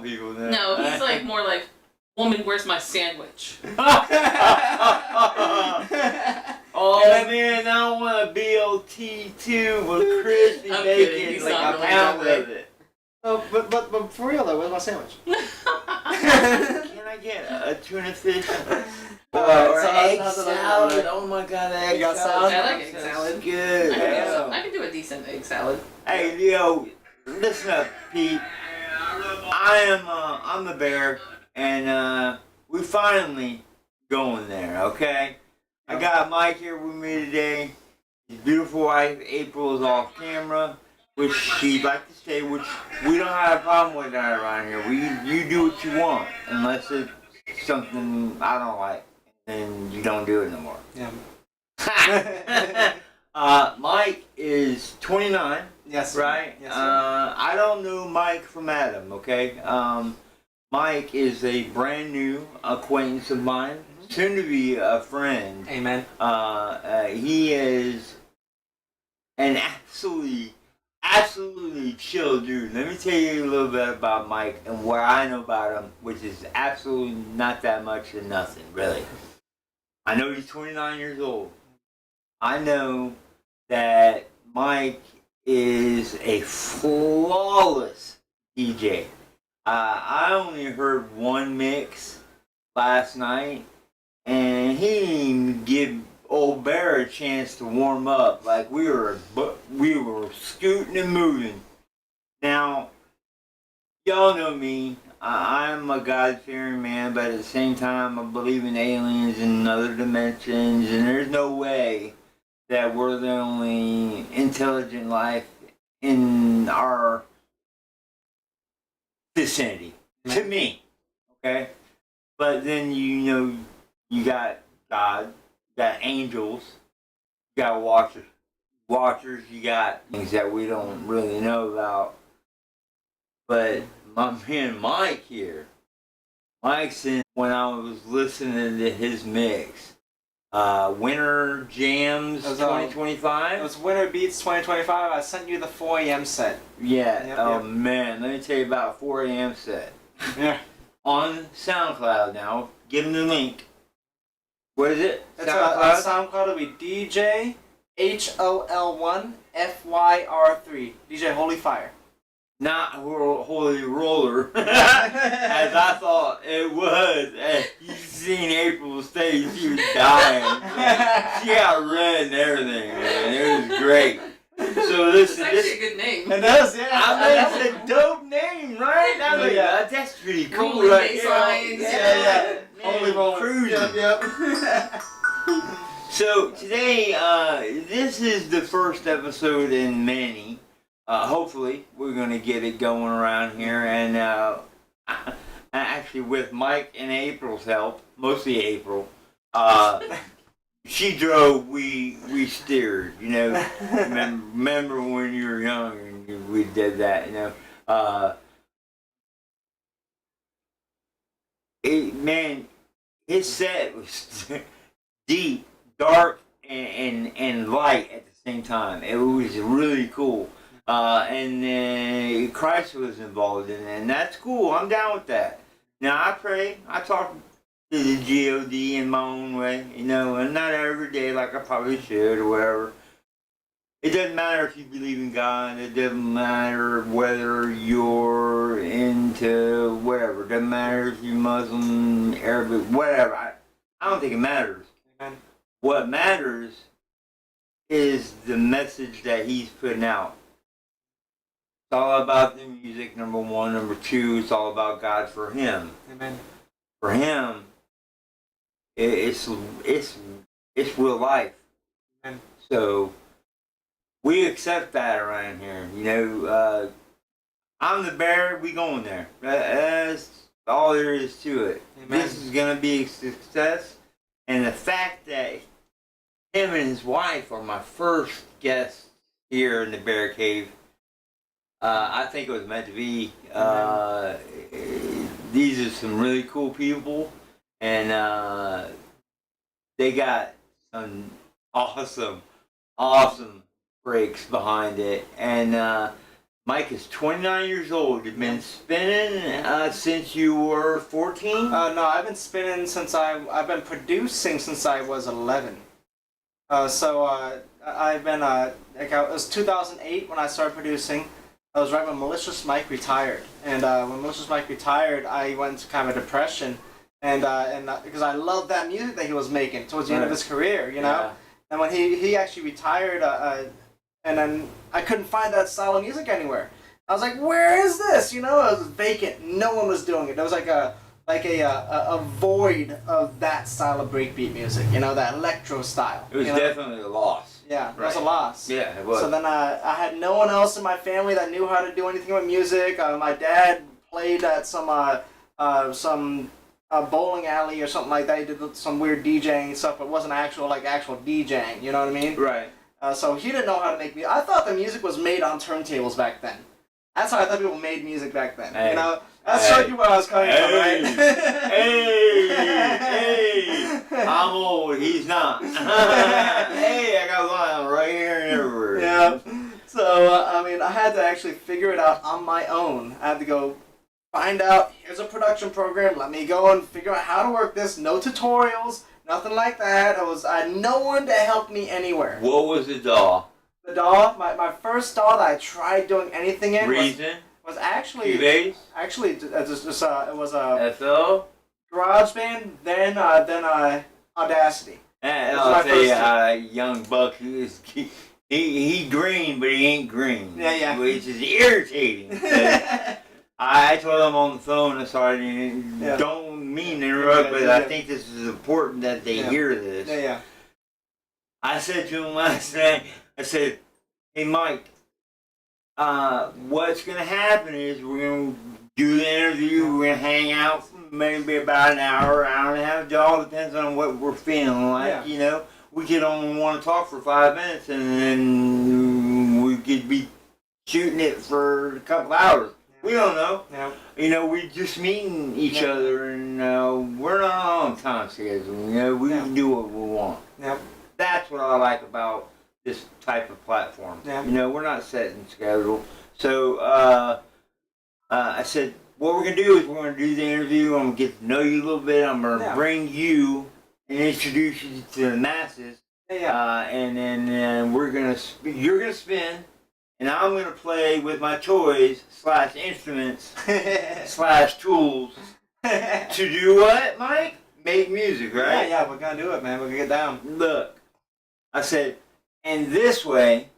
people. Then. No, he's like more like, woman, where's my sandwich? Oh man, I want a BLT too with crispy I'm bacon, kidding, he's like not a really pound that of it. Oh, but for real though, where's my sandwich? Can I get a tuna fish? Or egg salad? Oh my god, egg You got salad. salad? I like egg salad. Good. I can do a decent egg salad. Hey, yo, listen up, Pete. I'm the bear, and we finally going there. Okay. I got Mike here with me today. His beautiful wife April is off camera, which she'd like to say, which we don't have a problem with that around here. You do what you want, unless it's something I don't like, and you don't do it no more. Yeah. Mike is 29. Yes. Right? Yes, sir. I don't know Mike from Adam, okay? Mike is a brand new acquaintance of mine, soon to be a friend. Amen. He is an absolutely chill dude. Let me tell you a little bit about Mike and what I know about him, which is absolutely not that much or nothing, really. I know he's 29 years old. I know that Mike is a flawless DJ. I only heard one mix last night, and he didn't even give old Bear a chance to warm up. Like we were scooting and moving. Now, y'all know me. I'm a God-fearing man, but at the same time, I believe in aliens and other dimensions, and there's no way that we're the only intelligent life in our vicinity. To me. Okay? But then you got God, you got angels, you got watchers, you got things that we don't really know about. But my man Mike here, Mike's in when I was listening to his mix. Winter Jams 2025? It was Winter Beats 2025. I sent you the 4 a.m. set. Yeah. Yep. Man, let me tell you about 4 a.m. set. Yeah. On SoundCloud now. Give him the link. What is it? On SoundCloud it'll be DJ HOL1FYR3. DJ Holy Fire. Not Holy Roller, as I thought it was. You seen April's face, she was dying. She got red and everything, man. It was great. So listen, It's actually a good name. It does, yeah. I mean, it's a dope name, right? I mean, Yeah. that's pretty cool. Rolling Right? bass Yeah, lines. Yeah. Holy Roller. cruising. Yep. So today, this is the first episode in many. Hopefully, we're going to get it going around here, and actually with Mike and April's help, mostly April, she drove, we steered, you know. Remember when you were young and we did that, you know. Man, his set was deep, dark, and light at the same time. It was really cool. And Christ was involved in it, and that's cool. I'm down with that. Now I pray, I talk to the God in my own way, you know, and not every day like I probably should or whatever. It doesn't matter if you believe in God. It doesn't matter whether you're into whatever. It doesn't matter if you're Muslim, Arabic, whatever. I don't think it matters. Amen. What matters is the message that he's putting out. It's all about the music, number one. Number two, it's all about God for him. Amen. For him, it's real life. Amen. So we accept that around here. You know, I'm the bear. We going there. That's all there is to it. Amen. This is gonna be a success, and the fact that him and his wife are my first guests here in the Bear Cave. I think it was meant to be. These are some really cool people, and they got some awesome breaks behind it. And Mike is 29 years old. You've been spinning since you were 14? No, I've been spinning since I've been producing since I was 11. I've been it was 2008 when I started producing. I was right when Malicious Mike retired, and when Malicious Mike retired, I went into kind of a depression, and because I loved that music that he was making towards the end of his career, you know. Yeah. And when he actually retired, and then I couldn't find that style of music anywhere. I was like, where is this? You know, it was vacant. No one was doing it. There was like a void of that style of breakbeat music. You know, that electro style. It was definitely a loss. Yeah, it Right. was a loss. Yeah, it was. So then I had no one else in my family that knew how to do anything with music. My dad played at some bowling alley or something like that. He did some weird DJing stuff, but it wasn't actual DJing. You know what I mean? Right. So he didn't know how to make music. I thought the music was made on turntables back then. That's how I thought people made music back then. Hey. You know, that's showing you where I was coming from, right? Hey, I'm old. He's not. Hey, I got one right here and everywhere. Yeah. So I mean, I had to actually figure it out on my own. I had to go find out. Here's a production program. Let me go and figure out how to work this. No tutorials, nothing like that. I had no one to help me anywhere. What was the DAW? The DAW, my first DAW that I tried doing anything in Reason? was actually Cubase? it was a FL? GarageBand, then Audacity. And was I'll my tell you first how young Buck he green, but he ain't green. Yeah, yeah. Which is irritating. I told him on the phone, I'm sorry, Yeah. don't mean to interrupt, Yeah, but yeah. I think this is important that they Yeah. hear this. Yeah. I said to him last night, I said, hey Mike, what's going to happen is we're going to do the interview, we're going to hang out for maybe about an hour, hour and a half. It all depends on what we're feeling like, Yeah. you know. We could only want to talk for 5 minutes and then we could be shooting it for a couple hours. We don't know. Yeah. You know, we just meeting each Yeah. other and we're not on time schedule. You know, we Yeah. can do what we want. Yep. That's what I like about this type of platform. Yeah. You know, we're not setting schedule. So I said, what we're gonna do is we're gonna do the interview. I'm gonna get to know you a little bit. I'm gonna Yeah. bring you and introduce you to the masses. Yeah. And then we're gonna you're gonna spin, and I'm gonna play with my toys / instruments / tools to do what, Mike? Make music, right? Yeah, we're gonna do it, man. We're gonna get down. Look, I said, and this way,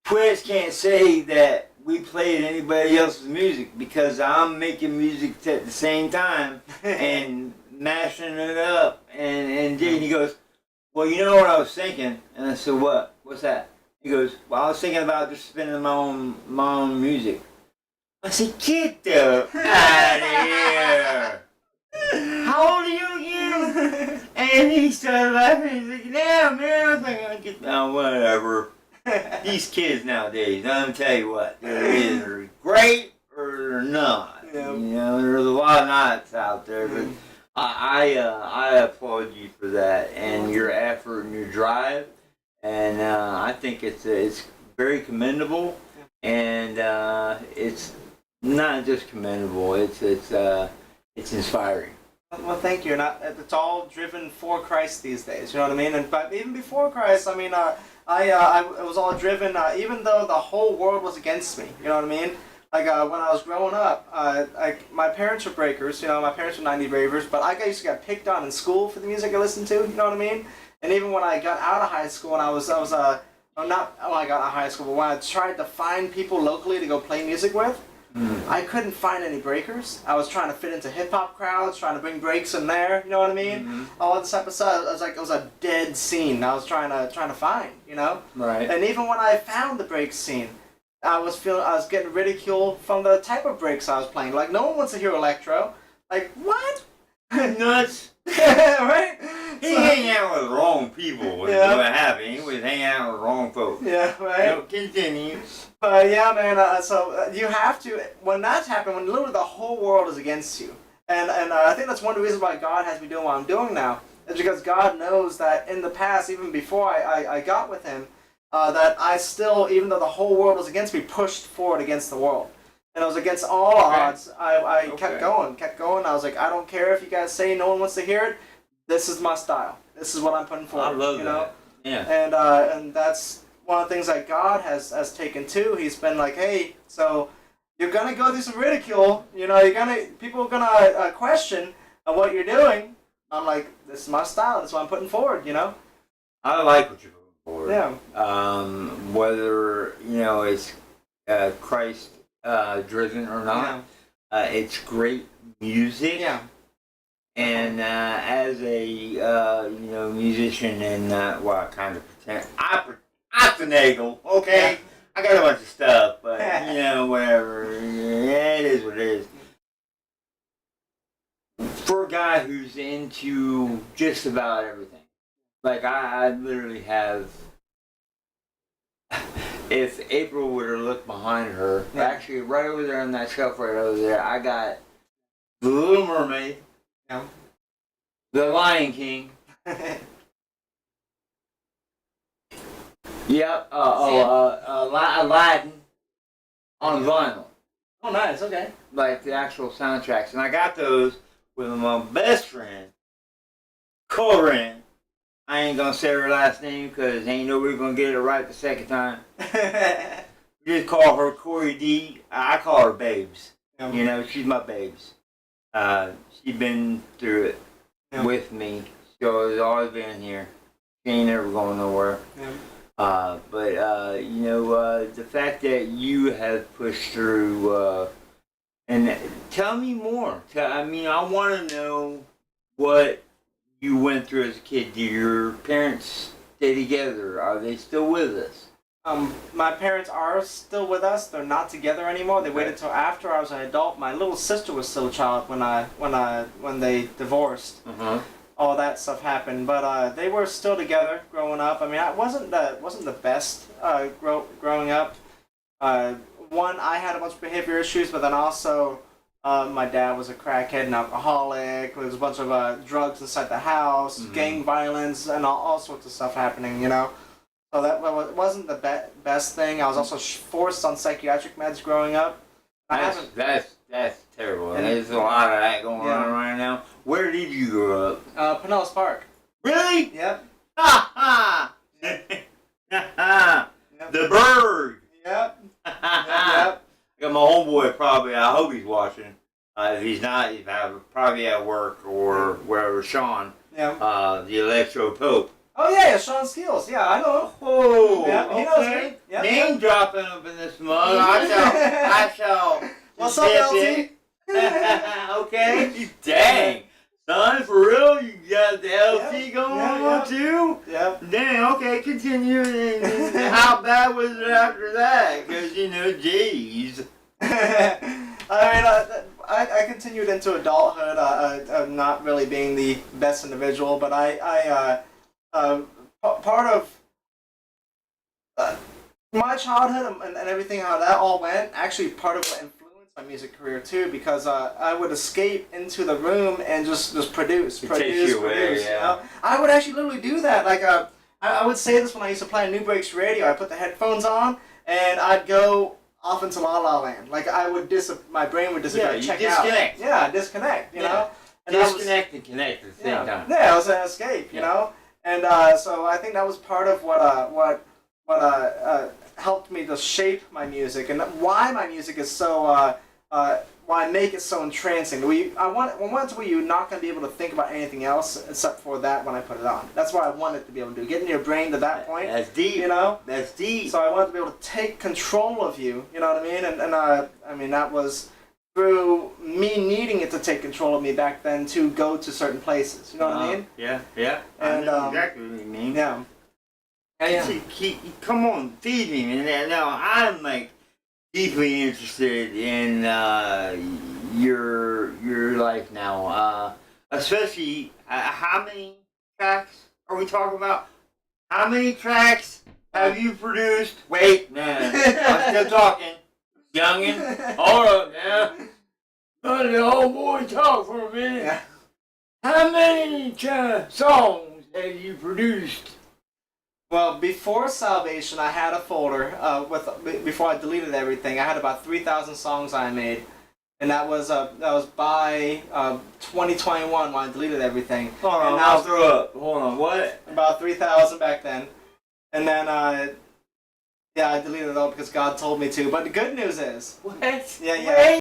Twitch can't say that we played anybody else's music because I'm making music at the same time and mashing it up. And he goes, well, you know what I was thinking? And I said, what? What's that? He goes, well, I was thinking about just spinning my own music. I said, get the out of here. How old are you again? And he started laughing. He's like, yeah, man. I was like, I get down, whatever. These kids nowadays, I'm tell you what, they're either great or they're not. Yeah. You know, there's a lot of knots out there, but I applaud you for that and your effort and your drive, and I think it's very commendable, and it's not just commendable. It's inspiring. Well, thank you. And it's all driven for Christ these days. You know what I mean? And but even before Christ, I mean, I was all driven. Even though the whole world was against me. You know what I mean? Like when I was growing up, my parents were breakers. You know, my parents were 90 ravers. But I used to get picked on in school for the music I listened to. You know what I mean? And even when I got out of high school, and I was not when I got out of high school, but when I tried to find people locally to go play music with. I couldn't find any breakers. I was trying to fit into hip hop crowds, trying to bring breaks in there. You know what I mean? All this type of stuff. It was a dead scene. I was trying to find. You know. Right. And even when I found the break scene, I was getting ridiculed from the type of breaks I was playing. Like no one wants to hear electro. Like what? Nuts. Right? He hang out with the wrong people. Yeah. What happened? He was hanging out with the wrong folks. Yeah. Right. So continue. But yeah, man. So you have to when that's happened, when literally the whole world is against you, and I think that's one of the reasons why God has me doing what I'm doing now. Is because God knows that in the past, even before I got with Him, that I still, even though the whole world was against me, pushed forward against the world. And it was against all odds. I kept going. I was like, I don't care if you guys say no one wants to hear it. This is my style. This is what I'm putting forward. I love you that. know? Yeah. And that's one of the things that God has taken too. He's been like, hey, so you're gonna go through some ridicule. You know, people are gonna question what you're doing. I'm like, this is my style. That's what I'm putting forward. You know. I like what you're putting forward. Yeah. Whether it's Christ driven or not, it's great music. Yeah. And as a musician and well, I kind of pretend I finagle. Okay, I got a bunch of stuff, but whatever. Yeah, it is what it is. For a guy who's into just about everything, like I literally have. If April were to look behind her, actually right over there on that shelf right over there, I got The Little Mermaid. Yeah. The Lion King. Yep. Aladdin on vinyl. Oh, nice. Okay. Like the actual soundtracks. And I got those with my best friend, Corinne. I ain't gonna say her last name because ain't nobody gonna get it right the second time. We just call her Corey D. I call her Babes. She's my Babes. She's been through it with me. She's always been here. She ain't never going nowhere. But the fact that you have pushed through, and tell me more. I want to know what you went through as a kid. Do your parents stay together? Are they still with us? My parents are still with us. They're not together anymore. They waited till after I was an adult. My little sister was still a child when they divorced. All that stuff happened, but they were still together growing up. I mean, I wasn't the best growing up. One, I had a bunch of behavior issues, but then also my dad was a crackhead and alcoholic. There was a bunch of drugs inside the house, gang violence, and all sorts of stuff happening. So that wasn't the best thing. I was also forced on psychiatric meds growing up. That's terrible. And there's a lot of that going on right now. Where did you grow up? Pinellas Park. Really? Yep. Ha ha! The Bird. Yep. Yep. I got my homeboy probably. I hope he's watching. If he's not, he's probably at work or wherever. Sean. Yeah. The Electro Pope. Oh yeah, Sean Steels. Yeah, I know. Oh, yeah, he knows me. Yep. Name dropping up in this mug. I shall. What's up, LT? Okay. Dang. Son, for real? You got the LT going on too? Yep. Dang, okay, continue. And how bad was it after that? Because, jeez. I continued into adulthood, not really being the best individual, but part of my childhood and everything, how that all went, actually part of what influenced my music career too, because I would escape into the room and just produce. I would actually literally do that. Like I would say this when I used to play on New Breaks Radio. I put the headphones on and I'd go off into La La Land. Like my brain would disappear. Yeah, check disconnect. out. Yeah, disconnect. You know. And disconnect and connect at the same time. Yeah, it was an escape. You know. And so I think that was part of what helped me to shape my music and why my music is so why I make it so entrancing. I want it to where you're not going to be able to think about anything else except for that when I put it on. That's what I want it to be able to do. Get in your brain to that point. That's deep. That's deep. So I wanted to be able to take control of you. You know what I mean? And I mean that was through me needing it to take control of me back then to go to certain places. You know what I mean? Yeah. And I know exactly what you mean. Yeah. Come on, feed me, man. Now I'm like deeply interested in your life now. Especially how many tracks are we talking about? How many tracks have you produced? Wait, man, I'm still talking. Youngin', hold up now. Let the old boy talk for a minute. Yeah. How many songs have you produced? Well, before salvation, I had a folder before I deleted everything. I had about 3,000 songs I made, and that was by 2021 when I deleted everything. Hold on, And now- I'll throw up. Hold on, what? About 3,000 back then, and then yeah, I deleted it all because God told me to. But the good news is, What? yeah.